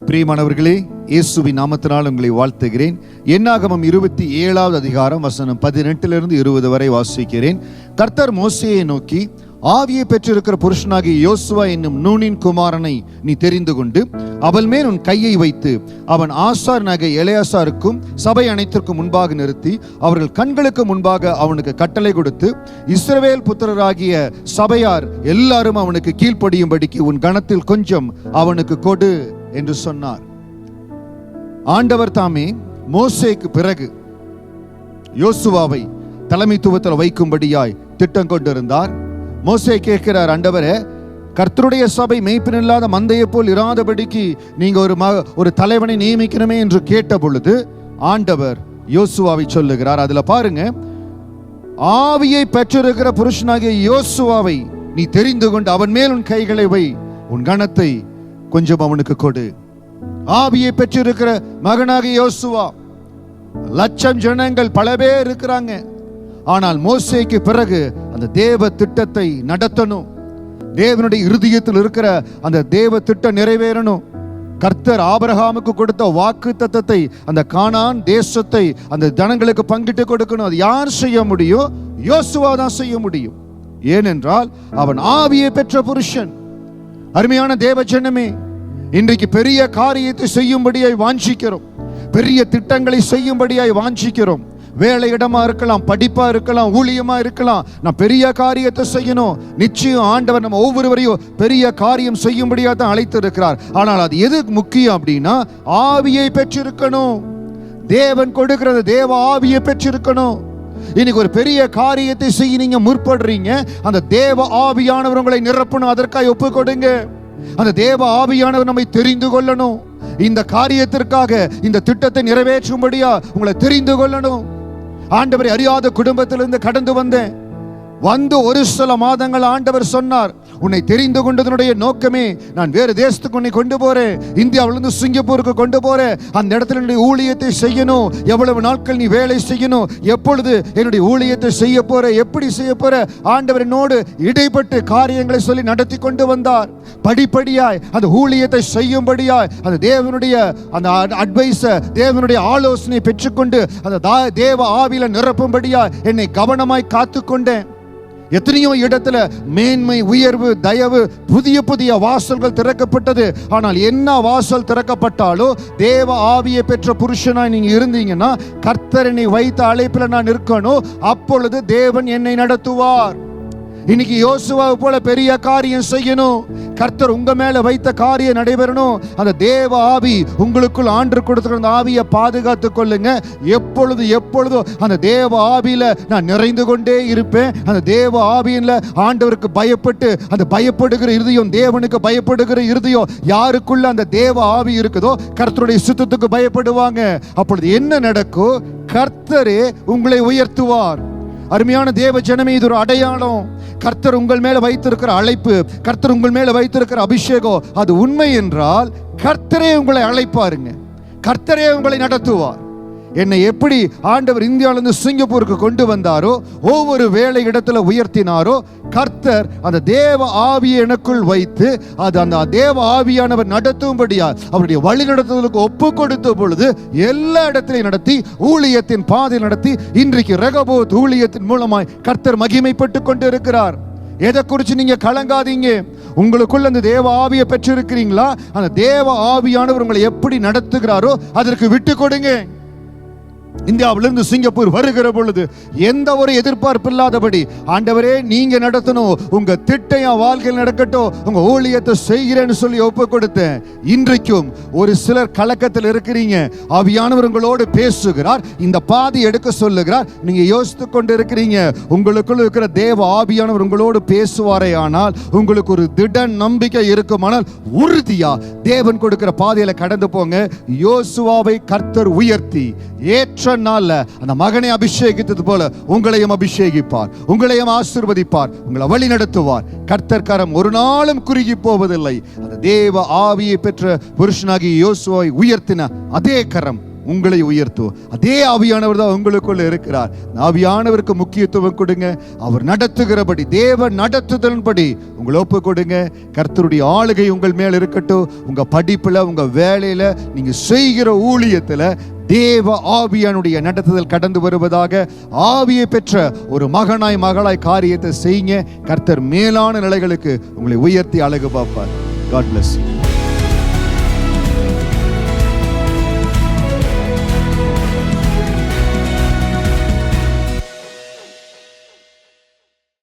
பிரியமானவர்களே, இயேசுவின் நாமத்தினால் உங்களை வாழ்த்துகிறேன். என்னாகமம் 27வது அதிகாரம் வசனம் 18 20 வரை வாசிக்கிறேன். கர்த்தர் மோசேயை நோக்கி, ஆவியை பெற்றிருக்கிற புருஷனாகிய யோசுவா என்னும் நூனின் குமாரனை நீ தெரிந்து கொண்டு அவள் மேல் உன் கையை வைத்து அவன் ஆசாரியனாகிய எலெயாசாருக்கும் சபை அனைத்திற்கும் முன்பாக நிறுத்தி அவர்கள் கண்களுக்கு முன்பாக அவனுக்கு கட்டளை கொடுத்து, இஸ்ரவேல் புத்திரராகிய சபையார் எல்லாரும் அவனுக்கு கீழ்ப்படியும்படிக்கு உன் கணத்தில் கொஞ்சம் அவனுக்கு கொடு என்று சொன்னார். ஆண்டவர் தாமே மோசேக்கு பிறகு யோசுவாவை தலைமைத்துவத்தில் வைக்கும்படியாய் திட்டம் கொண்டிருந்தார். மோசே கேட்கிறார், ஆண்டவரே, கர்த்தருடைய சபை மேய்ப்பனில்லாத மந்தையை போல் இராதபடிக்கு நீங்க ஒரு தலைவனை நியமிக்கணுமே என்று கேட்ட பொழுது ஆண்டவர் யோசுவாவை சொல்லுகிறார். அதுல பாருங்க, ஆவியை பெற்றிருக்கிற புருஷனாகிய யோசுவாவை நீ தெரிந்து கொண்டு அவன் மேல் உன் கைகளை வை, உன் கணத்தை கொஞ்சம் அவனுக்கு கொடு. ஆவியை பெற்றிருக்கிற மகனாகிய யோசுவா, லட்சம் ஜனங்கள் பல பேர் இருக்கிறாங்க. ஆனால் மோசேக்கு பிறகு அந்த தேவ திட்டத்தை நடத்தணும். தேவனுடைய இருதயத்தில் இருக்கிற அந்த தேவ திட்டம் நிறைவேறணும். கர்த்தர் ஆபிரகாமுக்கு கொடுத்த வாக்கு தத்தத்தை, அந்த கானான் தேசத்தை அந்த ஜனங்களுக்கு பங்கிட்டு கொடுக்கணும். அது யார் செய்ய முடியும்? யோசுவா தான் செய்ய முடியும். ஏனென்றால் அவன் ஆவியை பெற்ற புருஷன். அருமையான தேவ ஜனமே, இன்றைக்கு பெரிய காரியத்தை செய்யும்படியாய் வாஞ்சிக்கிறோம். பெரிய திட்டங்களை செய்யும்படியாய் வாஞ்சிக்கிறோம். வேலை இடமா இருக்கலாம், படிப்பா இருக்கலாம், ஊழியமா இருக்கலாம். நான் பெரிய காரியத்தை செய்யணும். நிச்சயம் ஆண்டவர் நம்ம ஒவ்வொருவரையும் பெரிய காரியம் செய்யும்படியா தான் அழைத்து இருக்கிறார். ஆனால் அது எதுக்கு முக்கியம் அப்படின்னா, ஆவியை பெற்றிருக்கணும். தேவன் கொடுக்கிறது தேவ ஆவியை பெற்றிருக்கணும். இன்னைக்கு ஒரு பெரிய காரியத்தை செய்ய நீங்க முற்படுறீங்க, அந்த தேவ ஆவியானவர் உங்களை நிரப்பணும். அதற்காக ஒப்பு கொடுங்க. அந்த தேவ ஆவியானவர் நம்மை தெரிந்து கொள்ளணும். இந்த காரியத்திற்காக இந்த திட்டத்தை நிறைவேற்றும்படியா உங்களை தெரிந்து கொள்ளணும். ஆண்டவரை அறியாத குடும்பத்திலிருந்து கடந்து வந்து ஒரு சில மாதங்கள் ஆண்டவர் சொன்னார், உன்னை தெரிந்து கொண்டதனுடைய நோக்கமே நான் வேறு தேசத்துக்கு உன்னை கொண்டு போறேன். இந்தியாவிலிருந்து சிங்கப்பூருக்கு கொண்டு போறேன். அந்த இடத்துல என்னுடைய ஊழியத்தை செய்யணும். எவ்வளவு நாட்கள் நீ வேலை செய்யணும், எப்பொழுது என்னுடைய ஊழியத்தை செய்ய போற, எப்படி செய்ய போற, ஆண்டவர் என்னோடு இடைப்பட்டு காரியங்களை சொல்லி நடத்தி கொண்டு வந்தார். படிப்படியாய் அந்த ஊழியத்தை செய்யும்படியாய் அந்த தேவனுடைய அந்த அட்வைஸ, தேவனுடைய ஆலோசனை பெற்றுக்கொண்டு அந்த தேவ ஆவியில நிரப்பும்படியாய் என்னை கவனமாய் காத்து கொண்டேன். எத்தனையோ இடத்துல மேன்மை, உயர்வு, தயவு, புதிய புதிய வாசல்கள் திறக்கப்பட்டது. ஆனால் என்ன வாசல் திறக்கப்பட்டாலோ தேவ ஆவியை பெற்ற புருஷனாய் நீங்க இருந்தீங்கன்னா, கர்த்தர் என்னை வைத்த அழைப்பில் நான் இருக்கணும். அப்பொழுது தேவன் என்னை நடத்துவார். இன்னைக்கு யோசுவாவை போல பெரிய காரியம் செய்யணும். கர்த்தர் உங்க மேல வைத்த காரியம் நடைபெறணும். அந்த தேவ ஆவி உங்களுக்குள் ஆண்டு கொடுத்துக்கிற அந்த ஆவியை பாதுகாத்து கொள்ளுங்க. எப்பொழுதும் அந்த தேவ ஆவியில நான் நிறைந்து கொண்டே இருப்பேன். அந்த தேவ ஆவியில ஆண்டவருக்கு பயப்பட்டு, அந்த பயப்படுகிற இருதயம், தேவனுக்கு பயப்படுகிற இருதயம் யாருக்குள்ள அந்த தேவ ஆவி இருக்குதோ கர்த்தருடைய சுத்தத்துக்கு பயப்படுவாங்க. அப்பொழுது என்ன நடக்கும்? கர்த்தரே உங்களை உயர்த்துவார். அருமையான தேவ ஜனமே, இது ஒரு அடையாளம். கர்த்தர் உங்கள் மேல வைத்திருக்கிற அழைப்பு, கர்த்தர் உங்கள் மேல வைத்திருக்கிற அபிஷேகம், அது உண்மை என்றால் கர்த்தரே உங்களை அழைப்பாருங்க. கர்த்தரே உங்களை நடத்துவார். என்னை எப்படி ஆண்டவர் இந்தியாவிலிருந்து சிங்கப்பூருக்கு கொண்டு வந்தாரோ, ஒவ்வொரு வேலை இடத்துல உயர்த்தினாரோ, கர்த்தர் அந்த தேவ ஆவியை எனக்குள் வைத்து அது அந்த தேவ ஆவியானவர் நடத்தும்படியா அவருடைய வழி நடத்துதலுக்கு ஒப்பு கொடுத்த பொழுது எல்லா இடத்திலையும் நடத்தி, ஊழியத்தின் பாதை நடத்தி, இன்றைக்கு ரெகோபோத் ஊழியத்தின் மூலமாய் கர்த்தர் மகிமைப்பட்டு கொண்டு இருக்கிறார். எதை குறித்து நீங்க கலங்காதீங்க. உங்களுக்குள்ள அந்த தேவ ஆவியை பெற்றிருக்கிறீங்களா? அந்த தேவ ஆவியானவர் உங்களை எப்படி நடத்துகிறாரோ அதற்கு விட்டு கொடுங்க. இந்தியாவிலிருந்து சிங்கப்பூர் வருகிற பொழுது எந்த ஒரு எதிர்பார்ப்பு இல்லாதபடி, ஆண்டவரே நீங்க நடத்தணும், உங்க திட்டம் என் வாழ்க்கையில் நடக்கட்டும், உங்க ஊழியத்தை செய்கிறேன்னு சொல்லி ஒப்பு கொடுத்தேன். இன்றைக்கும் ஒரு சிலர் கலக்கத்தில் இருக்கிறீங்க. ஆவியானவர் உங்களோடு பேசுகிறார், இந்த பாதி எடுக்க சொல்லுகிறார். நீங்க யோசித்து கொண்டு இருக்கிறீங்க. உங்களுக்குள்ள இருக்கிற தேவ ஆவியானவர் உங்களோடு பேசுவாரே ஆனால் உங்களுக்கு ஒரு திட நம்பிக்கை இருக்குமானால் உறுதியா தேவன் கொடுக்கிற பாதையில கடந்து போங்க. யோசுவாவை கர்த்தர் உயர்த்தி ஏற்ற நாள்ல அந்த மகனை அபிஷேகித்தது போல உங்களையும் அபிஷேகிப்பார், உங்களையும் ஆசீர்வதிப்பார், உங்களை வழி நடத்துவார். கர்த்தர் கரம் ஒரு நாளும் குறுகி போவதில்லை. அந்த தேவ ஆவியை பெற்ற புருஷனாகிய யோசுவாவை உயர்த்தின அதே கரம் உங்களை உயர்த்தும். அதே ஆவியானவர் தான் உங்களுக்குள்ள இருக்கிறார். ஆவியானவருக்கு முக்கியத்துவம் கொடுங்க. அவர் நடத்துகிறபடி, தேவ நடத்துதலின்படி உங்களை ஒப்பு கொடுங்க. கர்த்தருடைய ஆளுகை உங்கள் மேல் இருக்கட்டும். உங்க படிப்புல, உங்க வேலையில, நீங்க செய்கிற ஊழியத்துல தேவ ஆவியானுடைய நடத்துதல் கடந்து வருவதாக. ஆவியை பெற்ற ஒரு மகனாய் மகளாய் காரியத்தை செய்யுங்க. கர்த்தர் மேலான நிலைகளுக்கு உங்களை உயர்த்தி அழகு பார்ப்பார். God bless you.